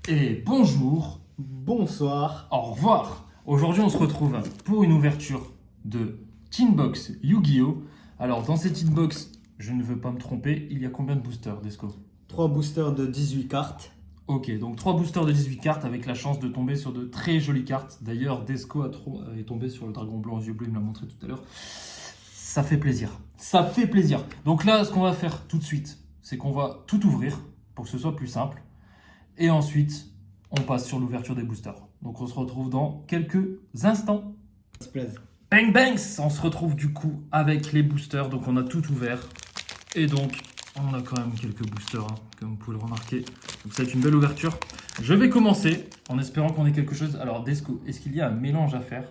Et bonjour, Bonsoir. au revoir. Aujourd'hui, on se retrouve pour une ouverture de Tinbox Yu-Gi-Oh! Alors, dans cette Tinbox, je ne veux pas me tromper, il y a combien de boosters, Desco? 3 boosters de 18 cartes. Ok, donc 3 boosters de 18 cartes avec la chance de tomber sur de très jolies cartes. D'ailleurs, Desco est tombé sur le dragon blanc aux yeux bleus, il me l'a montré tout à l'heure. Ça fait plaisir. Ça fait plaisir. Donc là, ce qu'on va faire tout de suite, c'est qu'on va tout ouvrir pour que ce soit plus simple. Et ensuite, on passe sur l'ouverture des boosters. Donc on se retrouve dans quelques instants. Ça se plaise. Bang bangs! On se retrouve du coup avec les boosters. Donc on a tout ouvert. Et donc, on a quand même quelques boosters, hein, comme vous pouvez le remarquer. Donc ça va être une belle ouverture. Je vais commencer en espérant qu'on ait quelque chose. Alors Desco, est-ce qu'il y a un mélange à faire?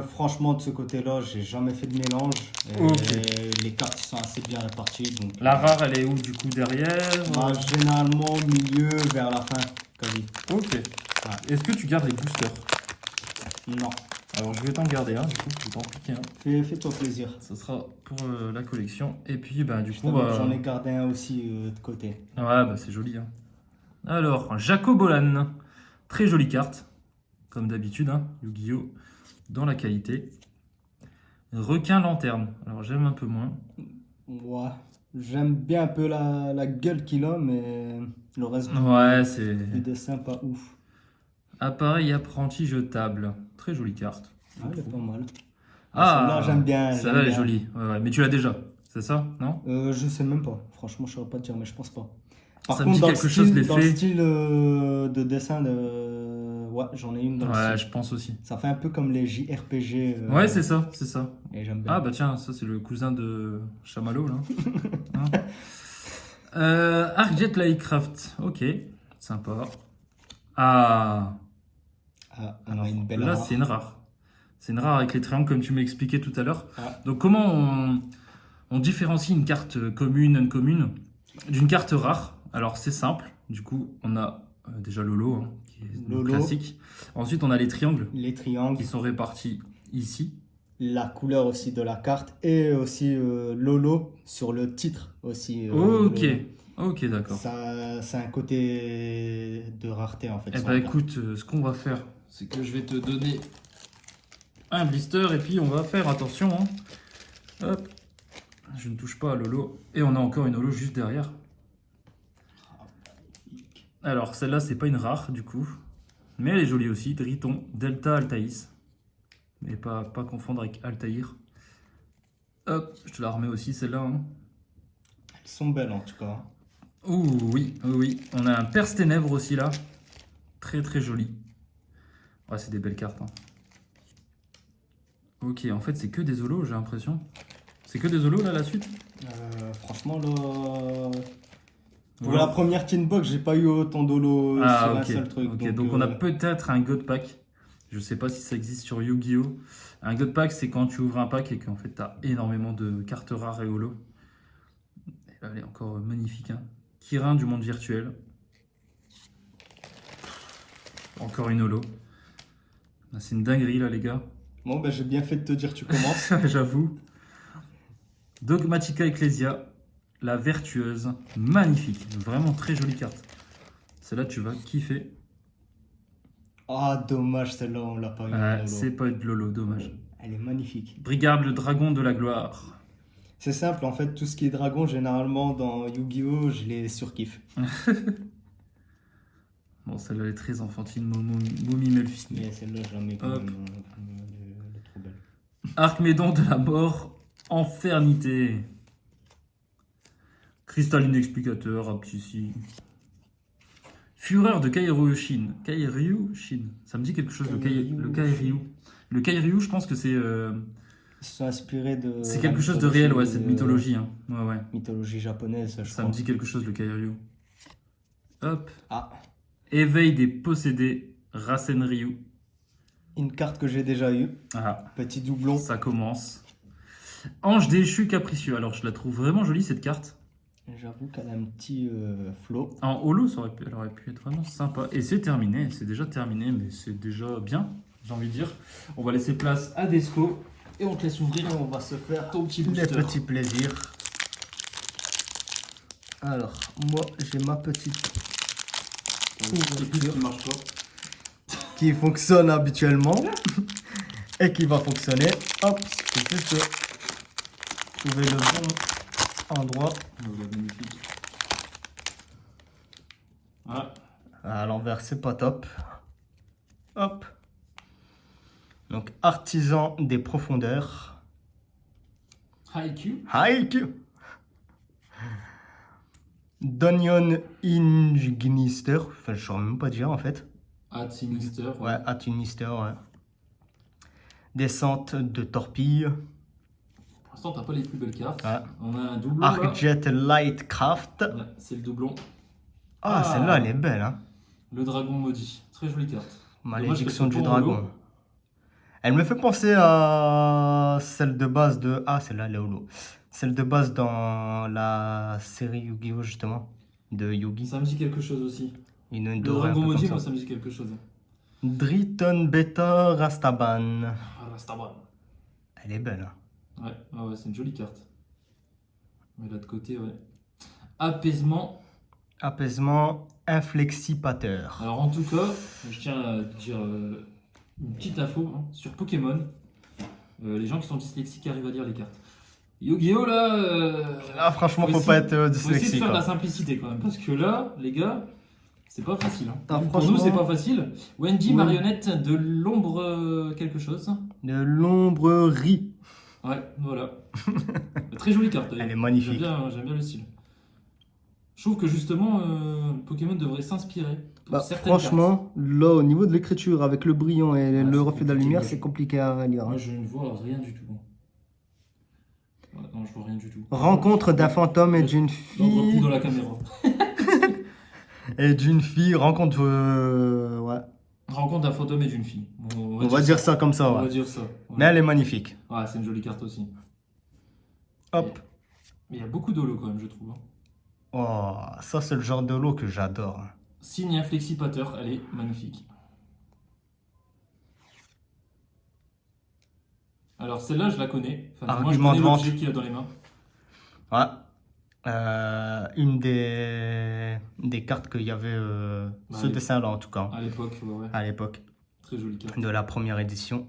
Franchement, de ce côté-là, j'ai jamais fait de mélange. Ok. Les cartes sont assez bien réparties. Donc, La rare, elle est où du coup derrière? généralement, milieu vers la fin, quasi. Ok. Est-ce que tu gardes les boosters? Non. Alors je vais t'en garder un, du coup, je vais t'en piquer un. Fais-toi plaisir. Ce sera pour la collection. Et puis, bah, du Je coup, t'avoue que bah... j'en ai gardé un aussi de côté. ouais, bah, c'est joli. Hein. Alors, Jaco Bolan. Très jolie carte. Comme d'habitude, hein, Yu-Gi-Oh! Dans la qualité. Requin lanterne. Alors, j'aime un peu moins. Ouais. J'aime bien un peu la gueule qu'il a, mais le reste Ouais, c'est... du dessin, pas ouf. Appareil apprenti jetable. Très jolie carte. Ah, elle est pas mal. Ah, Celle-là, j'aime bien. Celle-là, elle est jolie. Ouais, ouais. Mais tu l'as déjà, c'est ça, non? Je sais même pas. Franchement, je saurais pas te dire, mais je pense pas. Par Ça me contre, dit dans quelque chose, dans le l'effet. style de dessin, ouais, j'en ai une dans le Ouais, style. je pense aussi. Ça fait un peu comme les JRPG. Ouais, c'est ça, c'est ça. Et j'aime bien. Ah, bah tiens, ça, c'est le cousin de Chamallow, là. Hein. Arcjet Lightcraft, ok, sympa. Ah, Ah, on alors a une belle là rare. c'est une rare. C'est une rare avec les triangles comme tu m'as expliqué tout à l'heure. Ah. Donc comment on différencie une carte commune, non commune, d'une carte rare? Alors c'est simple, du coup on a déjà Lolo, hein, qui est le Lolo. classique. Ensuite on a les triangles Les triangles, qui sont répartis ici. la couleur aussi de la carte et aussi Lolo sur le titre aussi. Ok, Lolo. ok d'accord. Ça, c'est un côté de rareté en fait. Eh sur ben la carte. écoute, ce qu'on va faire, c'est que je vais te donner un blister et puis on va faire attention. Hein. Hop, je ne touche pas à Lolo. Et on a encore une Holo juste derrière. Alors celle-là, c'est pas une rare du coup. Mais elle est jolie aussi. Driton, Delta Altaïs. Mais pas confondre avec Altaïr. Hop, je te la remets aussi celle-là. Hein. Elles sont belles en tout cas. Ouh oui, oui. On a un Perce Ténèbres aussi là. Très très joli. Ouais, c'est des belles cartes. Hein. Ok, en fait, c'est que des holos, j'ai l'impression. C'est que des holos, là, la suite? Franchement, là, pour Voilà. la première tin box, j'ai pas eu autant d'holo sur Ah, un ok. seul truc. Ok, donc on a peut-être un God Pack. Je sais pas si ça existe sur Yu-Gi-Oh! Un God Pack, c'est quand tu ouvres un pack et qu'en fait, tu as énormément de cartes rares et holo. Et là, elle est encore magnifique. Hein. Kirin du monde virtuel. Encore une holo. Ah, c'est une dinguerie, là, les gars. Bon, ben, j'ai bien fait de te dire tu commences. J'avoue. Dogmatica Ecclesia, la vertueuse, magnifique, vraiment très jolie carte. Celle-là, tu vas kiffer. Ah, dommage, celle-là, on l'a pas eu. Ouais, c'est pas de Lolo, dommage. Elle est magnifique. Brigade, le dragon de la gloire. C'est simple, en fait, tout ce qui est dragon, généralement, dans Yu-Gi-Oh!, je les surkiffe. Bon, celle-là est très enfantine, Moumi Melfi. Mais celle-là, j'en ai quand Hop. même. Elle est trop belle. Archmédon de la mort, Infernité. Cristalline explicateur, Aptici. Fureur de Kairyu-shin. Kairyu-shin. Ça me dit quelque chose, le Kairyu. Le Kairyu, je pense que c'est... Ils se sont inspirés de. c'est quelque chose de réel, ouais, c'est de mythologie. Hein. Ouais, ouais. Mythologie japonaise, je Ça crois. me dit quelque chose, le Kairyu. Hop. Ah, Éveil des possédés, Rasen Ryu. une carte que j'ai déjà eue. Ah, Petit doublon. ça commence. Ange déchu capricieux. Alors, je la trouve vraiment jolie, cette carte. J'avoue qu'elle a un petit flow. En holo, elle aurait pu être vraiment sympa. Et c'est terminé, c'est déjà terminé, mais c'est déjà bien, j'ai envie de dire. On va laisser place à Desco et on te laisse ouvrir et on va se faire ton petit Les booster. petits plaisirs. Alors, moi, j'ai ma petite C'est plus qui marche pas. qui fonctionne habituellement et qui va fonctionner. Hop, c'est juste trouver le bon endroit. Voilà, magnifique. Voilà. À l'envers, c'est pas top. Hop. Donc, artisan des profondeurs. IQ. IQ. Donion Ingnister. Enfin, je ne saurais même pas dire en fait. At Sinister. Ouais, Atunister, ouais. Descente de torpille. Pour l'instant, t'as pas les plus belles cartes. Ouais. On a un doublon. Là. Arcjet Lightcraft. Ouais, c'est le doublon. Ah, celle-là, elle est belle, hein. Le dragon maudit. Très jolie carte. Malédiction Dommage du qu'elle soit pas en dragon. holo. Elle me fait penser à celle de base de... Ah, celle-là, elle est holo. Celle de base dans la série Yu-Gi-Oh! Justement. De Yugi. Ça me dit quelque chose aussi. Une Le dorée un dragon peu maudit, comme moi, ça. ça me dit quelque chose. Driton Beta Rastaban. Ah, là, c'est un bras. Elle est belle, hein. Ouais, ah ouais, c'est une jolie carte. Mais là de côté, ouais. Apaisement. Apaisement inflexipateur. Alors en tout cas, je tiens à dire une petite info hein, sur Pokémon. Les gens qui sont dyslexiques arrivent à lire les cartes. Yu-Gi-Oh là, Là, franchement, faut essayer- pas être faut essayer de dyslexique. faire de la Quoi. simplicité quand même, parce que là, les gars, c'est pas facile. Hein. Ah, Pour franchement- nous, c'est pas facile. Wendy, Oui. marionnette de l'ombre quelque chose. De l'ombrerie. Ouais, voilà. Très jolie carte. d'ailleurs. Elle est magnifique. J'aime bien le style. Je trouve que justement, Pokémon devrait s'inspirer. pour Bah, certaines franchement, là, au niveau de l'écriture, avec le brillant et Ouais, le c'est reflet de la compliqué, lumière, moi, c'est je- compliqué à lire. cartes. hein. Moi, je ne vois rien du tout. Ouais, non, je vois rien du tout. Rencontre d'un fantôme et d'une L'entre-coup fille. dans la caméra. Et d'une fille, rencontre. Ouais. Rencontre d'un fantôme et d'une fille. Bon, On va dire ça comme ça, On va ouais. dire ça. Ouais. Mais elle est magnifique. Ouais, c'est une jolie carte aussi. Hop. Mais il y a beaucoup d'holo quand même, je trouve. hein. Oh, ça, c'est le genre de lot que j'adore. Signe inflexipateur, elle est magnifique. Alors celle-là, je la connais. Enfin, moi, je Argument connais de vente. l'objet qu'il y a dans les mains. Ouais. Une des cartes qu'il y avait, ce allez. dessin-là en tout cas, À l'époque, ouais. à l'époque Très jolie carte. de la première édition.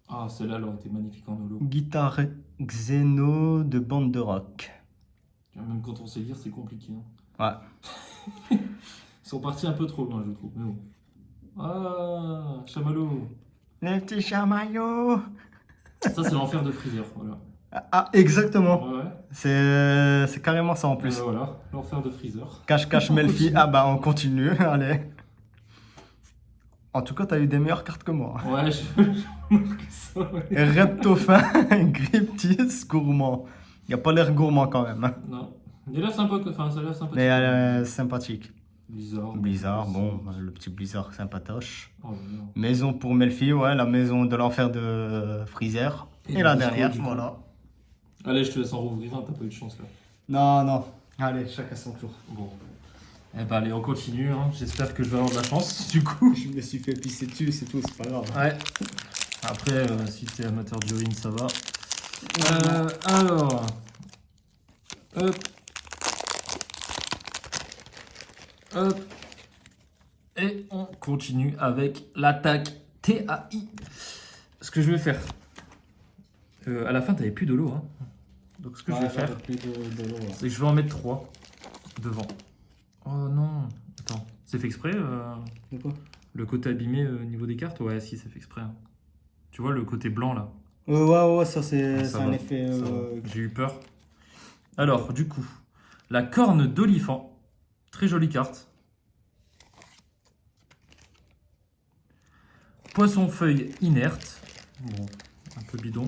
Ah, celle-là, elle aurait été magnifique en holo. Guitare Xeno de bande de rock. Même quand on sait lire, c'est compliqué. hein. Ouais. Ils sont partis un peu trop loin, je trouve. Mais bon. Ah, chamallow. Les petits chamaillots. Ça, c'est l'enfer de Freezer. Voilà. Ah, exactement. Ouais, ouais. C'est carrément ça en plus. Voilà, l'enfer de Freezer. Cache Melfi. Ah bah on continue. Allez. En tout cas, t'as eu des meilleures cartes que moi. Ouais, je marque ça, ouais. Reptofin, Gryptis, gourmand. Il a pas l'air gourmand quand même. hein. Non. Il a l'air sympa, enfin, ça a l'air sympathique. Mais elle est sympathique. Blizzard. Blizzard, bon, le petit Blizzard sympatoche. Oh, non. Maison pour Melfi, ouais, la maison de l'enfer de Freezer. Et là du derrière, coup, du coup. voilà. Allez, je te laisse en rouvrir un, t'as pas eu de chance là. Non, non. Allez, chacun son tour. Bon. Eh ben allez, on continue. Hein. J'espère que je vais avoir de la chance, du coup. Je me suis fait pisser dessus, c'est tout, c'est pas grave. Ouais. Après, si t'es amateur de Halloween, ça va. Alors. Hop. Hop. Et on continue avec l'attaque TAI. Ce que je vais faire. À la fin, t'avais plus de l'eau. Hein. Donc ce que je vais faire, c'est que je vais en mettre 3 devant. Oh non. Attends. C'est fait exprès De quoi? le côté abîmé au niveau des cartes? Ouais, si, c'est fait exprès. hein. Tu vois le côté blanc là? Ouais, ça c'est Ça un va, effet. ça va. J'ai eu peur. Alors, du coup, la corne d'olifant. Très jolie carte. Poisson-feuille inerte. Bon, un peu bidon.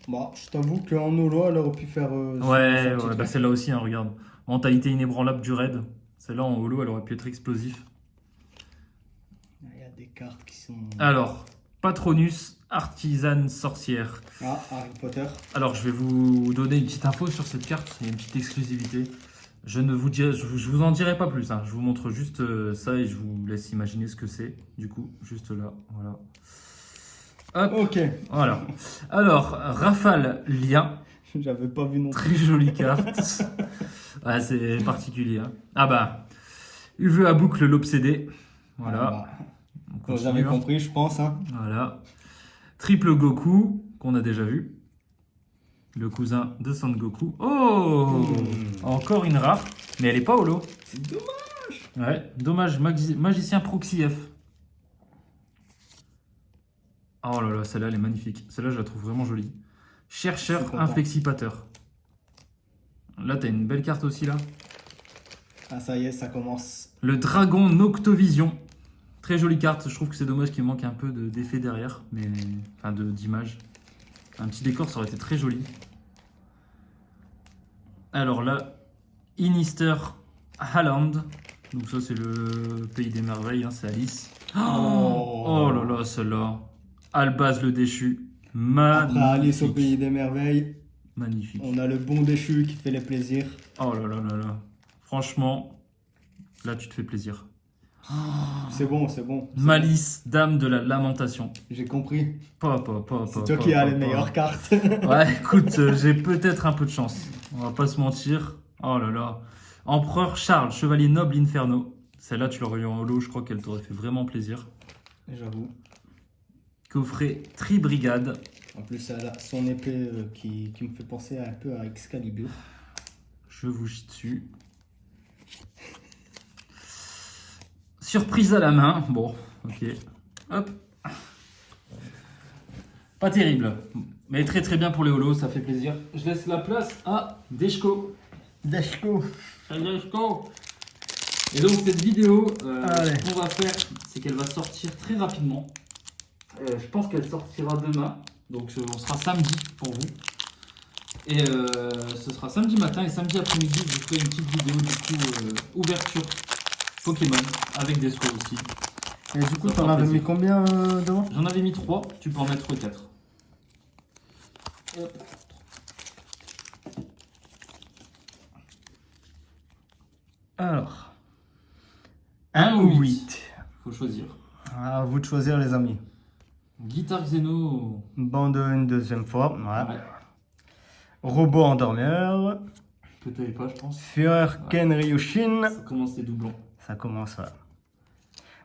Bah, je t'avoue qu'en holo, elle aurait pu faire. Ouais, bah celle-là aussi, hein, regarde. Mentalité inébranlable du raid. Celle-là en holo, elle aurait pu être explosif. Il y a des cartes qui sont. Alors, Patronus, artisane sorcière. Ah, Harry Potter. Alors, je vais vous donner une petite info sur cette carte. Il y a une petite exclusivité. Je vous en dirai pas plus. hein. Je vous montre juste ça et je vous laisse imaginer ce que c'est. Du coup, juste là, voilà. Hop, Ok. voilà. Alors, Rafale Lien. J'avais pas vu non plus. Très jolie carte. Ouais, c'est particulier. hein. Ah bah, UV à boucle l'obsédé. Voilà. Voilà. On Vous continue, avez hein. compris, je pense. Hein. Voilà. Triple Goku, qu'on a déjà vu. Le cousin de Son Goku. Oh Encore une rare, mais elle est pas holo. C'est dommage. Ouais, dommage, magicien Proxy F. Oh là là, celle-là, elle est magnifique. Celle-là, je la trouve vraiment jolie. Je suis Chercheur content. inflexipateur. Là, t'as une belle carte aussi, là. Ah, ça y est, ça commence. Le dragon Noctovision. Très jolie carte. Je trouve que c'est dommage qu'il manque un peu d'effet derrière, mais enfin d'image. Un petit décor, ça aurait été très joli. Alors là, Inister Haaland. Donc ça, c'est le pays des merveilles, hein, c'est Alice. Oh là là, celle-là. Albaz le déchu. Après Alice au Magnifique. pays des merveilles, Magnifique. on a le bon déchu qui fait les plaisirs. Oh là là là là. Franchement, là, tu te fais plaisir. C'est bon, c'est bon. c'est Malice, dame de la lamentation. bon. J'ai compris. C'est C'est toi qui as les meilleures cartes. Ouais, écoute, j'ai peut-être un peu de chance. On va pas se mentir. Oh là là. Empereur Charles, chevalier noble Inferno. Celle-là, tu l'aurais eu en holo, je crois qu'elle t'aurait fait vraiment plaisir. J'avoue. Coffret Tri-Brigade. En plus, elle a son épée qui me fait penser un peu à Excalibur. Je vous chie dessus. Surprise à la main. Bon, ok. Hop. Pas terrible. Mais très très bien pour les holos, ça fait plaisir. Je laisse la place à Deshko. Deshko. Deshko. Et donc cette vidéo, Allez. ce qu'on va faire, c'est qu'elle va sortir très rapidement. Je pense qu'elle sortira demain. Donc on sera samedi pour vous. Et ce sera samedi matin et samedi après-midi, je vous ferai une petite vidéo du coup ouverture Pokémon avec des scores aussi. Et du coup, Ça t'en fera avais plaisir. mis combien devant? J'en avais mis 3, tu peux en mettre 4. Alors. Un ou 8. Faut choisir. À vous de choisir, les amis. Guitare Xeno. Bande une deuxième fois. Ouais. Ouais. Robot endormeur. Que t'avais pas, je pense. Führer Ken Ryushin. Ça commence les doublons. Ça commence là.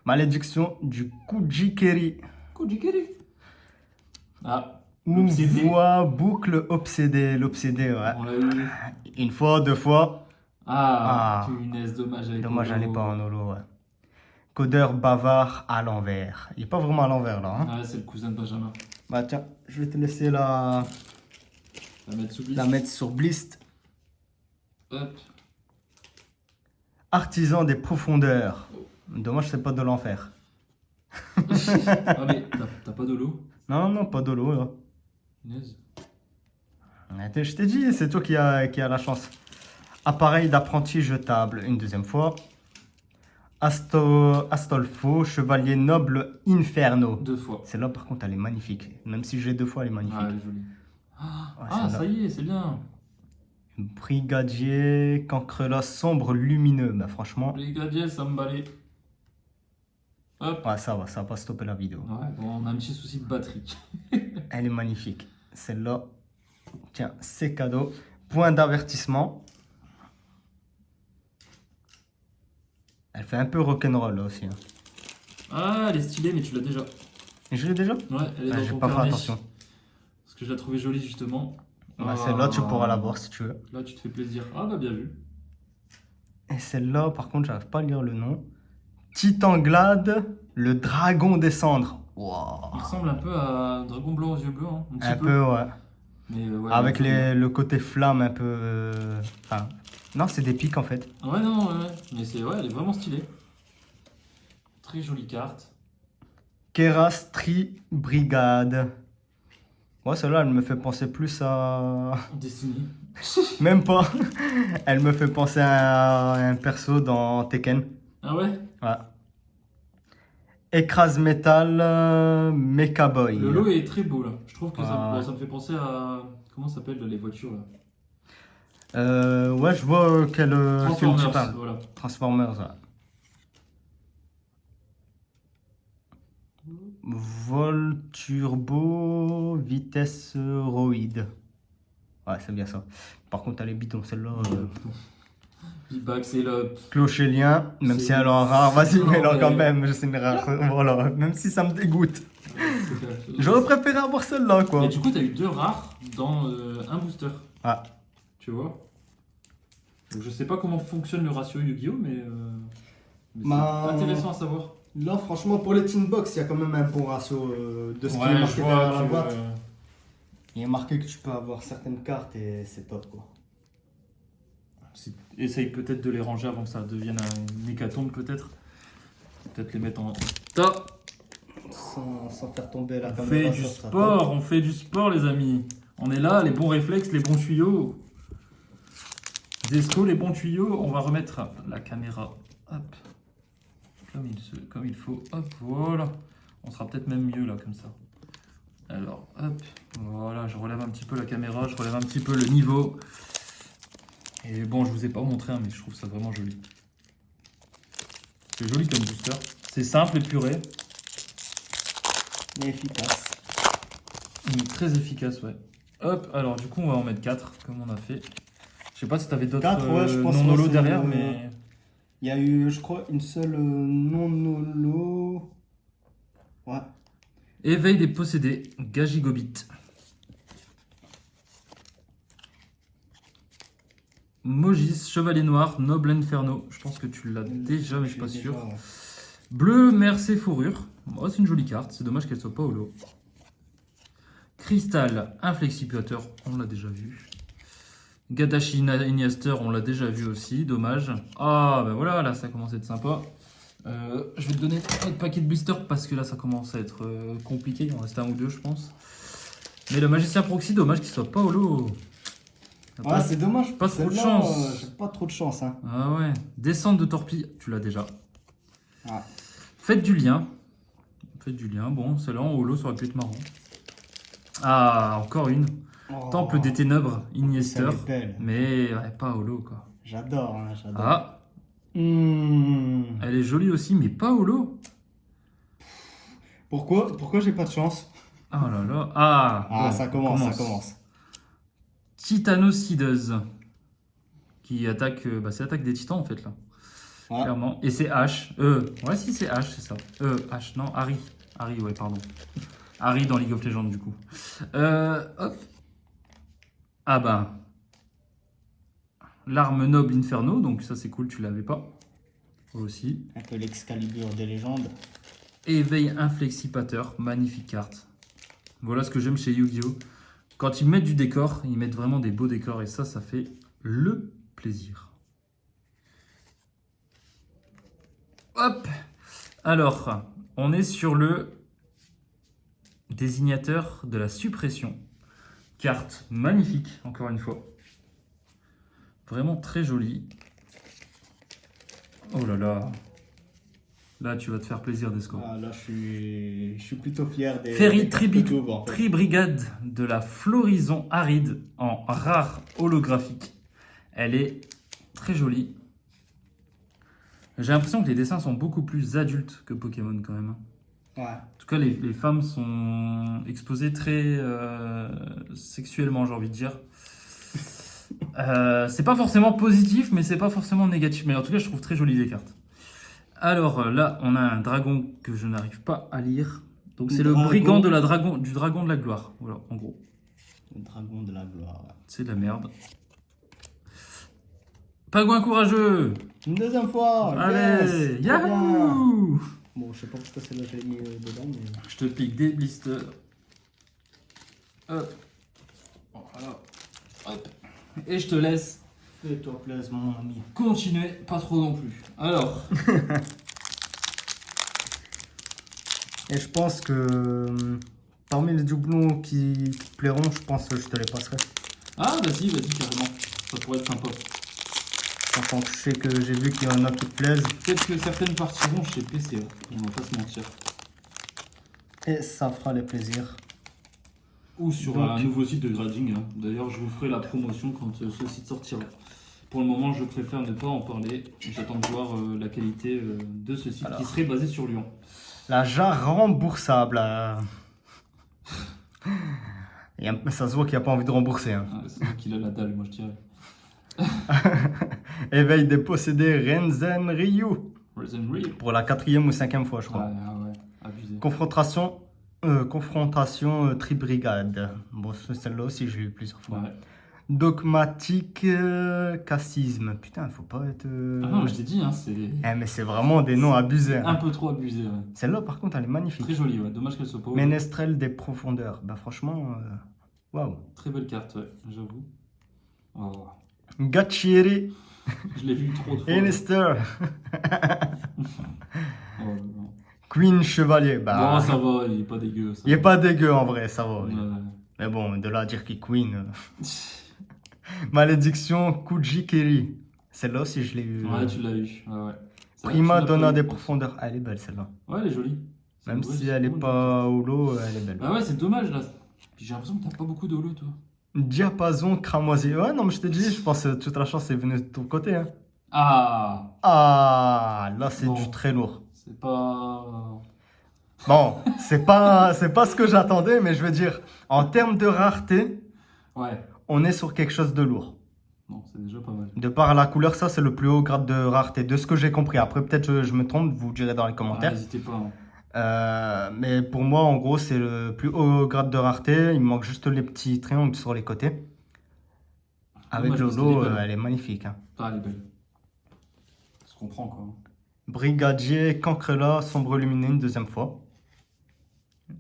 Malédiction du Kujikeri. Kojikeri. Ah, l'obsédé. Voix boucle obsédé. L'obsédé, ouais. On l'a eu. Une fois, deux fois. Ah, Ah. punaise, dommage avec Dommage, elle Holo. n'est pas en holo, ouais. Codeur bavard à l'envers. Il n'est pas vraiment à l'envers là. Hein. Ouais, c'est le cousin de Benjamin. Bah tiens, je vais te laisser la La mettre sous la mettre sur Blist. Hop. Artisan des profondeurs. Dommage, c'est pas de l'enfer. Ah, mais t'as pas de l'eau? Non, non, pas d'holo là. Punaise. Je t'ai dit, c'est toi qui a la chance. Appareil d'apprenti jetable, une deuxième fois. Astolfo, chevalier noble Inferno. 2 fois. Celle-là, par contre, elle est magnifique. Même si j'ai deux fois, elle est magnifique. Ah, elle est jolie. Ouais, Ah, celle-là. ça y est, c'est bien. Brigadier, cancrelas sombre lumineux. Bah, franchement, Brigadier, ça me balait. Hop. ouais, ça va pas stopper la vidéo. Ouais, bon, on a un petit souci de batterie. Elle est magnifique. Celle-là, tiens, c'est cadeau. Point d'avertissement. Elle fait un peu rock'n'roll là aussi. Hein. Ah, elle est stylée, mais tu l'as déjà. Et je l'ai déjà? Ouais, elle est Ah, dans j'ai ton pas fait carnet. attention. Parce que je la trouvais jolie, justement. Bah, celle-là, tu pourras la voir si tu veux. Là, tu te fais plaisir. Ah, bah, bien vu. Et celle-là, par contre, j'arrive pas à lire le nom. Titanglade, le dragon des cendres. Wow. Il ressemble un peu à Dragon Blanc aux yeux bleus, hein, un petit Un peu, ouais. Mais, ouais, Avec ouais. le côté flamme un peu. Enfin, non, c'est des pics en fait. Ouais, non, ouais. Mais c'est, ouais, elle est vraiment stylée. Très jolie carte. Kerastri Brigade. Ouais, celle-là, elle me fait penser plus à. Destiny. Même pas. Elle me fait penser à un perso dans Tekken. Ah ouais? Ouais. Écrase métal Mecha Boy. Le lot est très beau là. Je trouve que Ah, ouais. ça me fait penser à. Comment ça s'appelle les voitures là? Ouais, je vois quel film tu Transformers, parles. voilà. Transformers, ouais. Vol turbo vitesse roïde. Ouais, c'est bien ça. Par contre, elle est bidon celle-là. V-Bucks, c'est le. Clochélien, même C'est- si elle est en rare, vas-y, Non, mets-le quand mais- même, c'est une rare. Voilà, même si ça me dégoûte. C'est J'aurais préféré avoir celle-là, quoi. Mais du coup, t'as eu 2 rares dans un booster. Ah. Tu vois. Donc, je sais pas comment fonctionne le ratio Yu-Gi-Oh, mais Bah, c'est intéressant à savoir. Là, franchement, pour les Teen Box, il y a quand même un bon ratio de ce qui est Ouais, marqué je derrière vois la que. boîte. Il est marqué que tu peux avoir certaines cartes et c'est top, quoi. Essaye peut-être de les ranger avant que ça devienne un hécatombe, peut-être. Peut-être les mettre en tas. Sans faire tomber la On caméra. fait du ça sera sport, top. on fait du sport, les amis. On est là, les bons réflexes, les bons tuyaux. Desco, les bons tuyaux. On va remettre la caméra. Hop. Comme il faut. Hop, voilà. On sera peut-être même mieux là, comme ça. Alors, hop. Voilà, je relève un petit peu la caméra, je relève un petit peu le niveau. Et bon, je vous ai pas montré, hein, mais je trouve ça vraiment joli. C'est joli comme booster. C'est simple, épuré. Mais efficace. Il est très efficace, ouais. Hop, alors du coup, on va en mettre 4, comme on a fait. Je sais pas si tu avais d'autres 4, ouais, je pense non-holo que c'est- derrière, mais... Il y a eu, je crois, une seule non-holo. Ouais. Éveil des possédés, Gagigobit. Mogis, Chevalier Noir, Noble Inferno. Je pense que tu l'as déjà, mais je suis pas Déjà, sûr. ouais. Bleu, Mercé, Fourrure. Oh, c'est une jolie carte, c'est dommage qu'elle soit pas holo. Cristal, Inflexipateur, on l'a déjà vu. Gadashi Iniester, on l'a déjà vu aussi, dommage. Ah, ben voilà, là ça commence à être sympa. Je vais te donner un paquet de blisters parce que là ça commence à être compliqué. Il en reste un ou deux, je pense. Mais le Magicien Proxy, dommage qu'il soit pas holo. Ouais, c'est dommage. pas trop de Celle-là, chance. J'ai pas trop de chance, hein. Ah ouais. Descente de Torpille, tu l'as déjà. Ah. Faites du lien. Faites du lien. Bon, celle-là en holo, ça aurait pu être marrant. Ah, encore une. Oh. Temple des Ténèbres, Iniester. Elle est belle. Mais ouais, pas holo, quoi. J'adore, hein, j'adore. Ah, Hmm. elle est jolie aussi, mais pas holo. Pourquoi j'ai pas de chance? Oh là là. Ah, Ah, bon, ça commence. Titanocideuse. Qui attaque. Bah, c'est l'attaque des titans, en fait, là. Ouais. Clairement. Et c'est H. Ouais, si, c'est H, c'est ça. H, non, Harry. Harry, ouais, pardon. Harry dans League of Legends, du coup. Hop. Ah bah. L'arme noble Inferno, donc ça c'est cool, tu l'avais pas. Aussi. Un peu l'Excalibur des légendes. Éveil Inflexipateur, magnifique carte. Voilà ce que j'aime chez Yu-Gi-Oh! Quand ils mettent du décor, ils mettent vraiment des beaux décors et ça fait le plaisir. Hop! Alors, on est sur le désignateur de la suppression. Carte magnifique, encore une fois. Vraiment très jolie. Oh là là. Là, tu vas te faire plaisir, Desco. Ah, là, je suis plutôt fier des. Ferry des cartes YouTube, en fait. Tribrigade de la Floraison Aride en rare holographique. Elle est très jolie. J'ai l'impression que les dessins sont beaucoup plus adultes que Pokémon quand même. Ouais. En tout cas, les femmes sont exposées très sexuellement, j'ai envie de dire. C'est pas forcément positif, mais c'est pas forcément négatif. Mais en tout cas, je trouve très jolies les cartes. Alors là, on a un dragon que je n'arrive pas à lire. Donc c'est le Dragon. brigand de du dragon de la gloire. Voilà, en gros. Le dragon de la gloire. C'est de la merde. Pingouin courageux. Une deuxième fois. Allez, yes, très bien. yahoo. Bon, je sais pas pourquoi celle-là j'ai mis dedans, mais. Je te pique des blisters. Hop. Voilà. Hop. Et je te laisse Fais-toi plaisir, mon ami. continuer, pas trop non plus. Alors, Et je pense que parmi les doublons qui te plairont, je pense que je te les passerai. ah vas-y, carrément. Ça pourrait être sympa. Enfin, je sais que j'ai vu qu'il y en a qui te plaisent. Peut-être que certaines partiront chez PCA, on va pas se mentir. Et ça fera les plaisirs. Ou sur Donc, un nouveau site de grading. Hein. D'ailleurs, je vous ferai la promotion quand ce site sortira. Pour le moment, je préfère ne pas en parler. J'attends de voir la qualité de ce site qui serait basé sur Lyon. La jarre remboursable. Ça se voit qu'il n'a pas envie de rembourser. Hein. Ah, c'est lui qui a la dalle, moi je dirais. Éveil des possédés Renzen Ryu. Resident Evil. Pour la 4e ou 5e fois, je Ouais, crois. ouais, abusé. Confrontation Tribrigade. Bon, celle-là aussi, je l'ai eu plusieurs fois. Ouais. Dogmatique Cassisme. Putain, faut pas être. Ah non, mais je t'ai dit, hein, c'est Mais c'est vraiment des noms abusés. un peu trop abusé. Ouais. Celle-là, par contre, elle est magnifique. Très jolie, ouais. Dommage qu'elle soit pas. Ménestrel des profondeurs. Bah, franchement, waouh. Très belle carte, ouais, j'avoue. Oh. Gacchieri Je l'ai vu trop de fois. Enister. Oh, non. Queen Chevalier. Bah, Bon, ça va, il est pas dégueu. Ça il est va. pas dégueu en vrai, ça va. Oui. Ouais. Mais bon, de là à dire qu'il est Queen. Malédiction Kujikeri. Celle-là aussi, je l'ai eu. Ouais, tu l'as eu. Ouais, ouais. C'est vrai que Prima tu l'as Donna pas eu, des je pense. profondeurs. Ah, elle est belle celle-là. Ouais, elle est jolie. C'est Même vrai, si c'est elle est cool, pas holo, elle est belle. Bah ouais, c'est dommage là. Puis j'ai l'impression que t'as pas beaucoup de holo, toi. Diapason cramoisi. Ouais, non, mais je t'ai dit, je pense que toute la chance est venue de ton côté. Hein. Ah, Ah, là, c'est Bon. du très lourd. c'est pas. Bon, c'est pas ce que j'attendais, mais je veux dire, en termes de rareté, Ouais. on est sur quelque chose de lourd. Non, c'est déjà pas mal. De par la couleur, ça, c'est le plus haut grade de rareté, de ce que j'ai compris. Après, peut-être je me trompe, vous direz dans les Ah, commentaires. n'hésitez pas. Hein. Mais pour moi, en gros, c'est le plus haut grade de rareté. Il me manque juste les petits triangles sur les côtés. Avec Dommage, parce Lolo, qu'elle est belle. elle est magnifique. Hein. Ah, elle est belle. Ça se comprend, quoi. Brigadier Cancrela, sombre lumineux, une deuxième fois.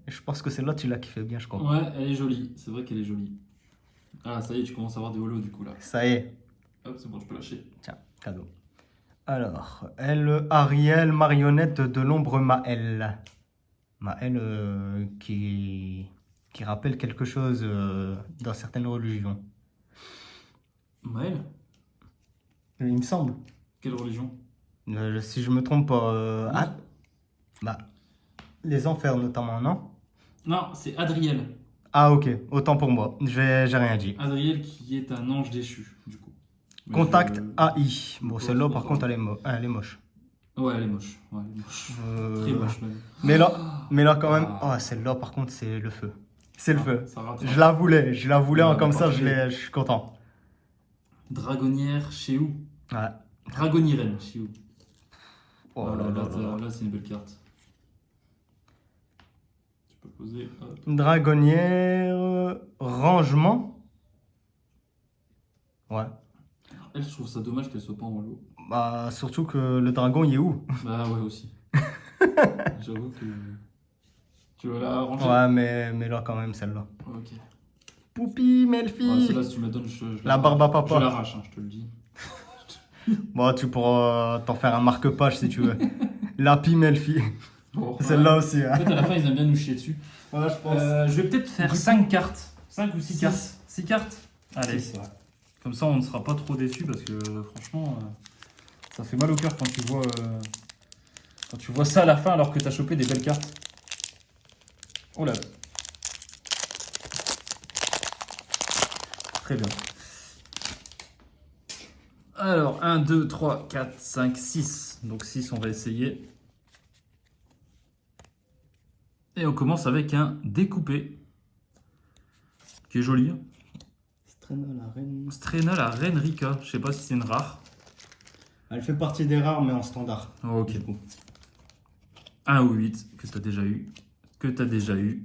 Et je pense que celle-là, tu l'as kiffé bien, je crois. Ouais, elle est jolie. C'est vrai qu'elle est jolie. Ah, ça y est, tu commences à avoir des holos du coup là. Ça y est. Hop, c'est bon, je peux lâcher. Tiens, cadeau. Alors, elle, Ariel, marionnette de l'ombre Maël. Maël qui rappelle quelque chose dans certaines religions. Maël, Il me semble. quelle religion? Si je me trompe pas. Ah, bah, les enfers notamment, non? Non, c'est Adriel. Ah, ok, autant pour moi. J'ai rien dit. Adriel qui est un ange déchu, du coup. Mais Contact je- AI. Bon, je celle-là, pense par pas. contre, elle est moche. Ouais, elle est moche. Ouais, elle est moche. Très Euh, moche même. Mais là, quand même, Ah. oh, celle-là, par contre, c'est le feu. C'est le Ah, feu. ça rate. Je la voulais, Ah, comme ça, parfait. je suis content. Dragonnière chez où? Ouais. Dragonirène chez où? Oh Ah, là là là là. là, c'est une belle carte. Tu peux poser. Hop. Dragonnière, rangement. Ouais. Elle, je trouve ça dommage qu'elle soit pas en lot. Bah, surtout que le dragon, il est où? Bah ouais, aussi. J'avoue que. Tu veux la ranger? Ouais, mais là, quand même, celle-là. Ok. Poupi, Ouais, Melfi. celle-là, si tu me la donnes, je La barbe à l'arrache. papa. Je l'arrache, hein, je te le dis. Bon, tu pourras t'en faire un marque-page si tu veux. Lapi, Melfi. Bon, Celle-là ouais. aussi. En Hein. fait, à la fin, ils aiment bien nous chier dessus. Ouais, je pense. Je vais peut-être faire 5 cartes. 5 ou 6 Six. cartes. 6 cartes? Allez. Six, ouais. Comme ça, on ne sera pas trop déçus parce que franchement, ça fait mal au cœur quand tu vois ça à la fin alors que tu as chopé des belles cartes. Oh là. Très bien. Alors, 1, 2, 3, 4, 5, 6. Donc 6, on va essayer. Et on commence avec un découpé. Qui est joli. Hein. Strena, la reine. Strena, la reine Rika. Je sais pas si c'est une rare. Elle fait partie des rares, mais en standard. Oh, ok. Du coup. 1 ou 8 que tu as déjà eu.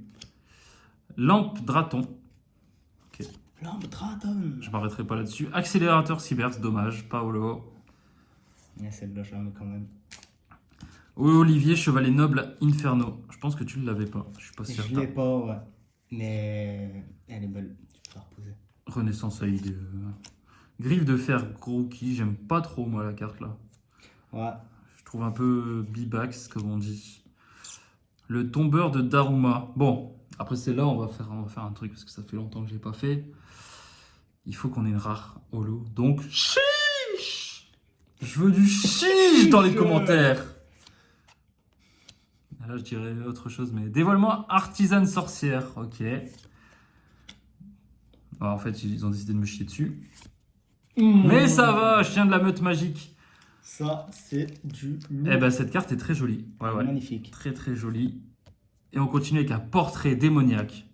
Lampe Draton. Ok. Lampe Draton. Je m'arrêterai pas là-dessus. Accélérateur Cyber, dommage. Paolo. Celle-là, j'en ai quand même. Oui, Olivier, Chevalier Noble Inferno. Je pense que tu ne l'avais pas. Je suis pas Je certain. l'ai pas, ouais. Mais elle est belle. Tu peux la reposer. Renaissance AIDE. Griffe de fer Groki. J'aime pas trop, moi, la carte là. Ouais. Je trouve un peu bibax, comme on dit. Le tombeur de Daruma. Bon, après celle-là, on va faire un truc parce que ça fait longtemps que je l'ai pas fait. Il faut qu'on ait une rare holo. Donc, chiche. Je veux du chiche dans les commentaires. Là, je dirais autre chose, mais dévoilement artisane sorcière. Ok. Alors, en fait, ils ont décidé de me chier dessus. Mais ça va, chien de la meute magique. Ça, c'est du lourd. Eh ben, cette carte est très jolie. Ouais, ouais. Magnifique. Très très jolie. Et on continue avec un portrait démoniaque.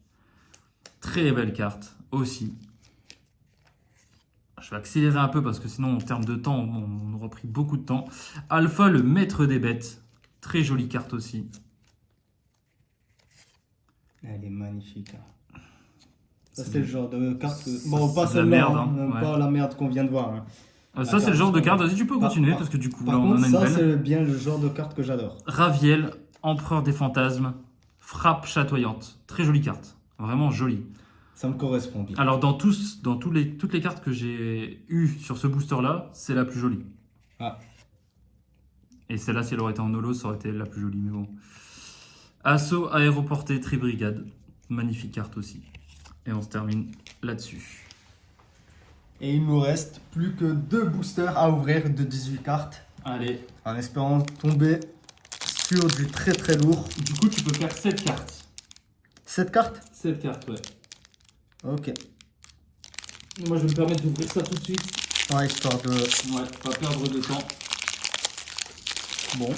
Très belle carte aussi. Je vais accélérer un peu parce que sinon, en termes de temps, on aura pris beaucoup de temps. Alpha, le maître des bêtes. Très jolie carte aussi. Elle est magnifique. Hein. Ça, c'est le genre de carte que... Bon, c'est pas de la celle-là, merde, hein, hein, ouais. pas la merde qu'on vient de voir. Hein. Ça, c'est le genre de carte. Vas-y, tu peux continuer parce que du coup, là, on en contre, a une ça, belle. c'est bien le genre de carte que j'adore. Raviel, empereur des fantasmes. Frappe chatoyante. Très jolie carte. Vraiment jolie. Ça me correspond bien. Alors, dans toutes les cartes que j'ai eues sur ce booster-là, c'est la plus jolie. Ah. Et celle-là, si elle aurait été en holo, ça aurait été la plus jolie. Mais bon. Assaut aéroporté Tribrigade. Magnifique carte aussi. Et on se termine là-dessus. Et il nous reste plus que 2 boosters à ouvrir de 18 cartes. Allez. En espérant tomber sur du très très lourd. Du coup, tu peux faire 7 cartes. 7 cartes? 7 cartes, ouais. Ok. Moi, je vais me permettre d'ouvrir ça tout de suite. Ouais, histoire de... Ouais, pas perdre de temps. Bon.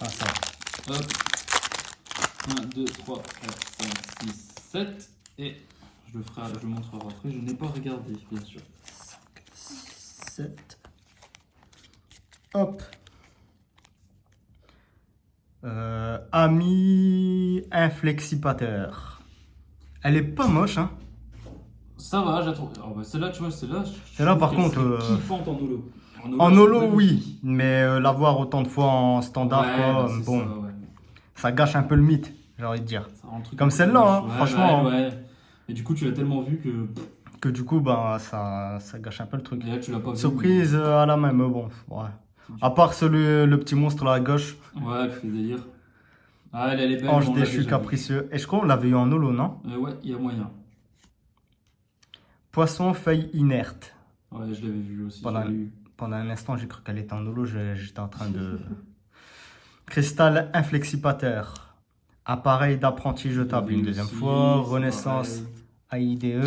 Ah, ça va. Hop. 1, 2, 3, 4, 5, 6, 7. Et je le montrerai après. Je n'ai pas regardé, bien sûr. 7. Hop. Ami inflexipateur. Elle est pas moche, hein. Ça va, je la trouve. Alors, bah, celle-là, tu vois, celle-là. Celle-là, par contre. Kiffante en holo. En holo, oui. Mais l'avoir autant de fois en standard, Ouais, quoi, bah, c'est bon. ça, ouais. Ça gâche un peu le mythe, j'ai envie de dire. Ça rend le truc Comme un peu celle-là, hein, moche. Ouais, franchement. Ouais, ouais. Et du coup, tu l'as tellement vu que. Que du coup, bah, ça gâche un peu le truc. Et là, tu l'as pas vu. Surprise à la même, mais bon. Ouais. À part le petit monstre là à gauche. Ouais, qui fait délire. Ah, elle est belle. Ange on l'a déchu déjà capricieux. Et je crois qu'on l'avait eu en holo, non? vu. Ouais, il y a moyen. Poisson feuille inerte. Ouais, je l'avais vu aussi. Pendant, je l'avais eu. pendant un instant, j'ai cru qu'elle était en holo. J'étais en train de. Cristal inflexipateur. Appareil d'apprenti jetable une deuxième aussi, fois. c'est Renaissance pareil. AIDE.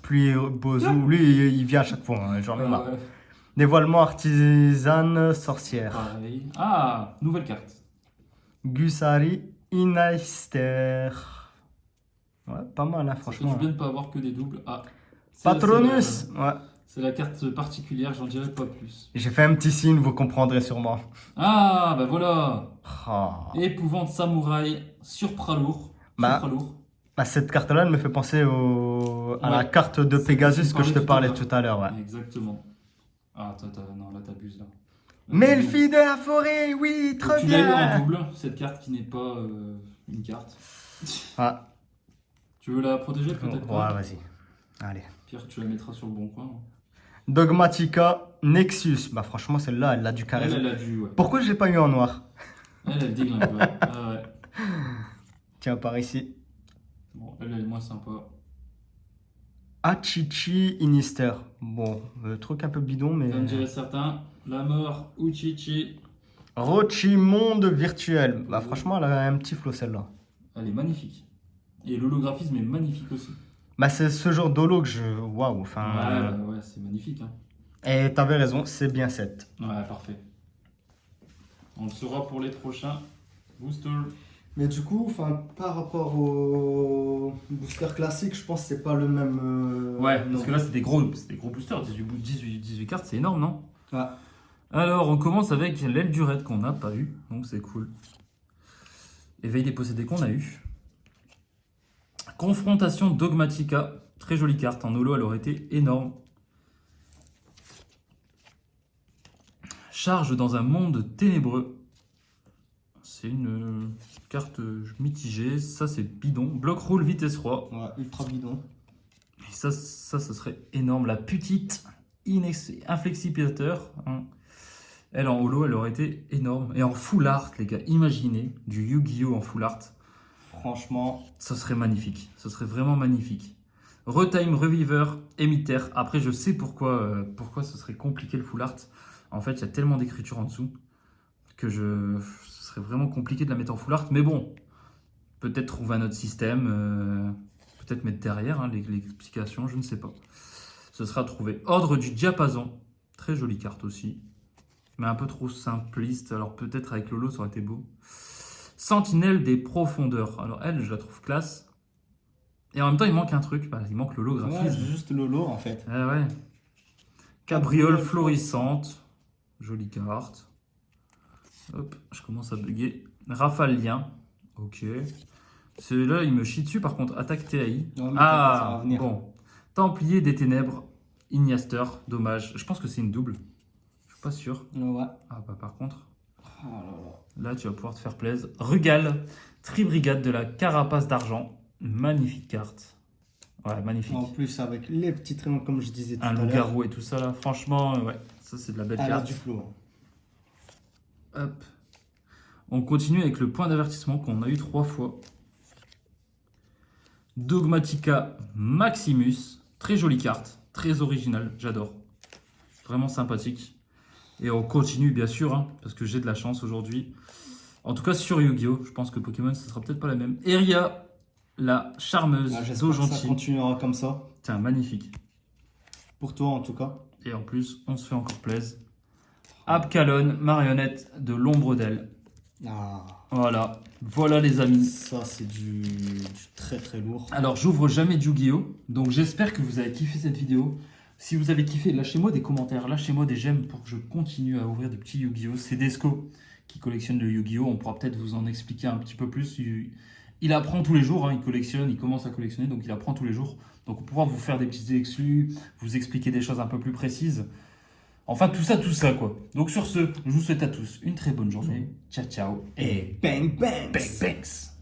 Pluie Bozo. Lui, il vient à chaque fois. Hein, j'en ai marre. Ouais, Dévoilement artisane sorcière. pareil. Ah, nouvelle carte. Gusari Inaister. Ouais, pas mal, hein, Ça fait franchement. du bien de pas avoir que des doubles. Ah, Patronus. Ouais. C'est la carte particulière, j'en dirai pas plus. J'ai fait un petit signe, vous comprendrez sûrement. Ah, bah voilà. Ah. Épouvante samouraï, surpralourd. Bah, Bah, cette carte-là, elle me fait penser à la Ouais. carte de C'est Pegasus ce que je te tout à parlais l'heure. tout à l'heure. Ouais. Exactement. Ah, non, là t'abuses là. Melfi de la forêt, oui, Donc, très tu l'as eu en bien. double, cette carte qui n'est pas une carte. Ah. Tu veux la protéger peut-être Ouais, pas vas-y. Allez. Pierre, tu la mettras sur le bon coin. Dogmatica Nexus. Bah, franchement, celle-là, elle a du Elle, charisme. elle a du. Ouais. Pourquoi je l'ai pas eu en noir? Elle déglingue, ouais. Ah, ouais. Tiens, par ici. Bon, elle est moins sympa. Achichi Inister. Bon, truc un peu bidon, mais. Comme diraient certains, la mort, Uchichi. Rochimonde virtuel. Bah, franchement, elle a un petit flow, celle-là. Elle est magnifique. Et l'holographisme est magnifique aussi. Bah, c'est ce genre d'holo que je. Waouh, enfin. Ouais, bah, ouais, c'est magnifique. Hein. Et t'avais raison, c'est bien 7. Ouais, parfait. On le saura pour les prochains boosters. Mais du coup, enfin, par rapport au booster classique, je pense que c'est pas le même. Ouais, parce que là, c'est des gros boosters. 18 cartes, c'est énorme, non? Ouais. Alors, on commence avec l'aile du raid qu'on n'a pas eu, donc c'est cool. Éveil des possédés qu'on a eu. Confrontation Dogmatica, très jolie carte. En holo, elle aurait été énorme. Charge dans un monde ténébreux. C'est une carte mitigée. Ça, c'est bidon. Bloc roule vitesse roi. Ouais, ultra bidon. Et ça, ce serait énorme. La petite inflexipateur. Hein. Elle, en holo, elle aurait été énorme. Et en full art, les gars, imaginez du Yu-Gi-Oh! En full art. Franchement. Ça serait magnifique. Ce serait vraiment magnifique. Retime, Reviver, Émitaire. Après, je sais pourquoi ce serait compliqué le full art. En fait, il y a tellement d'écriture en dessous que ce serait vraiment compliqué de la mettre en full art. Mais bon, peut-être trouver un autre système. Peut-être mettre derrière hein, l'explication, je ne sais pas. Ce sera trouvé. Ordre du diapason. Très jolie carte aussi. Mais un peu trop simpliste. Alors peut-être avec Lolo, ça aurait été beau. Sentinelle des profondeurs. Alors elle, je la trouve classe. Et en même temps, il manque un truc. Bah, il manque Ouais, l'holographisme. juste le lot en fait. Ah ouais. Cabriole florissante. Jolie carte. Hop, je commence à bugger. Rafalien. Ok. Celui-là, il me chie dessus par contre. Attaque TAI. Ouais, mais ça Ah, va venir. bon. Templier des ténèbres. Ignaster. Dommage. Je pense que c'est une double. Je suis pas sûr. Ouais. Ah bah par contre, Ah là là. là tu vas pouvoir te faire plaisir. Rugal. Tribrigade de la carapace d'argent. Magnifique carte. Ouais, magnifique. En plus, avec les petits triangles, comme je disais tout Un à l'heure, loup-garou et tout ça là. Franchement, ouais. Ça c'est de la belle elle a carte. du flow. Hop. On continue avec le point d'avertissement qu'on a eu 3 fois. Dogmatica Maximus. Très jolie carte. Très originale. J'adore. Vraiment sympathique. Et on continue bien sûr, hein, parce que j'ai de la chance aujourd'hui. En tout cas sur Yu-Gi-Oh! Je pense que Pokémon, ce sera peut-être pas la même. Eria, la charmeuse Ah, j'espère que ça gentil. continuera comme ça. Tiens, magnifique. Pour toi en tout cas. Et en plus, on se fait encore plaisir. Abkalon, marionnette de l'ombre d'elle. Ah, Voilà. Voilà les amis. ça c'est du très très lourd. Alors, j'ouvre jamais de Yu-Gi-Oh! Donc, j'espère que vous avez kiffé cette vidéo. Si vous avez kiffé, lâchez-moi des commentaires, lâchez-moi des j'aime pour que je continue à ouvrir des petits Yu-Gi-Oh! C'est Desco qui collectionne le Yu-Gi-Oh! On pourra peut-être vous en expliquer un petit peu plus. Il apprend tous les jours, hein, il collectionne, il commence à collectionner, donc il apprend tous les jours. Donc, on pourra vous faire des petits exclus, vous expliquer des choses un peu plus précises. Enfin, tout ça, quoi. Donc, sur ce, je vous souhaite à tous une très bonne journée. Ciao, ciao. Et bang bang. Bang, bangs.